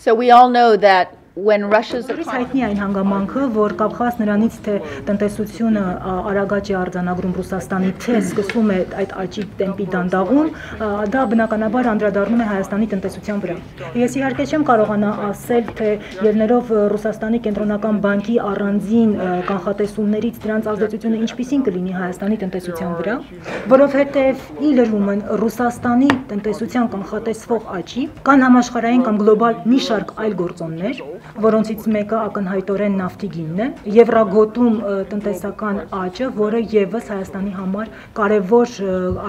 So we all know that when Russia's հայտնի այն հանգամանքը, որ կապված նրանից թե տնտեսությունը արագաճ է արձանագրում Ռուսաստանի, թե սկսում է այդ աճի տեմպի դանդաղում, դա բնականաբար անդրադառնում է Հայաստանի տնտեսության վրա։ Ես իհարկե չեմ կարողանա ասել, թե ելներով Ռուսաստանի կենտրոնական բանկի առանձին կանխատեսումներից դրանց ազդեցությունը ինչպիսին կլինի Հայաստանի տնտեսության վրա, որովհետև ի լրումն Ռուսաստանի տնտեսության կանխատեսվող աճի կան համաշխարհային կամ գլոբալ մի շարք այլ գործոններ, որոնցից մեկը ակնհայտորեն նավթի գինն է, Եվրագոտում տնտեսական աճը, որը եւս Հայաստանի համար կարևոր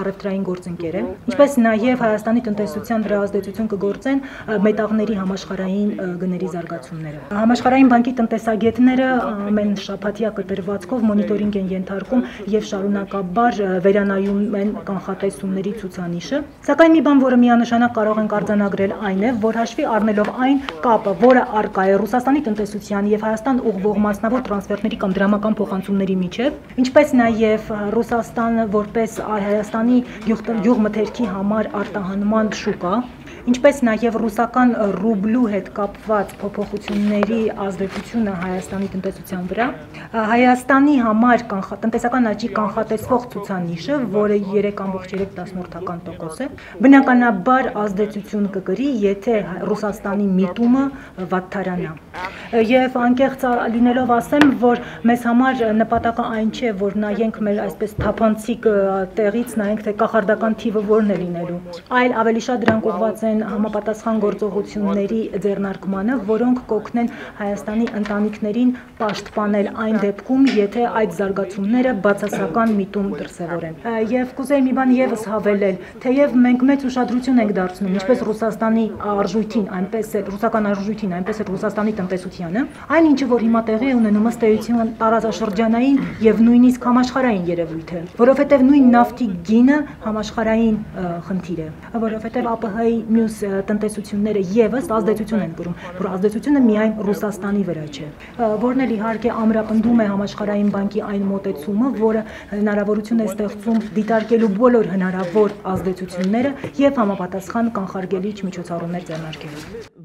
առևտրային գործընկեր է, ինչպես նաեւ Հայաստանի տնտեսության վրա ազդեցություն կգործեն մետաղների համաշխարհային գների զարգացումները։ Համաշխարհային բանկի տնտեսագետները ամեն շաբաթյա կտրվածքով մոնիտորինգ են ենթարկում եւ շարունակաբար վերանայում են կանխատեսումների ցուցանիշը, սակայն մի բան, որը միանշանակ կարող ենք արձանագրել, այն է, որ հաշվի առնելով այն կապը, որը առկա է Ռուսաստանի տնտեսության եւ Հայաստան ուղղվող մասնավոր տրանսֆերտների կամ դրամական փոխանցումների միջև, ինչպես նաեւ Ռուսաստանը որպես Հայաստանի գյուղմթերքի համար արտահանման շուկա, ինչպես նաև ռուսական ռուբլու հետ կապված փոփոխությունների ազդեցությունը Հայաստանի տնտեսության վրա, Հայաստանի համար տնտեսական աճի կանխատեսվող ցուցանիշը, որը 3.3% է, բնականաբար ազդեցություն կկրի, եթե Ռուսաստանի միտումը վատթարանա։ Եվ անկեղծ լինելով ասեմ, որ մեզ համար նպատակը այն չէ, որ նայենք մեր այսպես թափանցիկ տեղից, նայենք թե կախարդական թիվը որն է լինելու, այլ ավելի շատ դրանք ուղղված են համապատասխան գործողությունների ձեռնարկմանը, որոնք կօգնեն Հայաստանի ընտանիքներին պաշտպանել այն դեպքում, եթե այդ զարգացումները բացասական միտում դրսևորեն։ Եվ կուզեի մի բան եւս հավելել, թեև մենք մեծ ուշադրություն ենք դարձնում ինչպես Ռուսաստանի արժույթին, այնպես էլ ռուսական արժույթին, այնպես էլ Ռուսաստանի տնտեսությանը, այն ինչը որ հիմա տեղի է ունենում ըստ էության տարածաշրջանային եւ նույնիսկ համաշխարհային երևույթ է, որովհետեւ նույն նավթի գինը համաշխարհային խնդիր է, որովհետեւ ԱՊՀ-ի մյուս տնտեսությունները եւս ազդեցություն են կրում, որ ազդեցությունը միայն Ռուսաստանի վրա չէ, որն էլ իհարկե ամրապնդում է համաշխարհային բանկի այն մոտեցումը, որը հնարավորություն է ստեղծում դիտարկելու բոլոր հնարավոր ազդեցությունները եւ համապատասխան կանխարգելիչ միջոցառումներ ձեռնարկելու։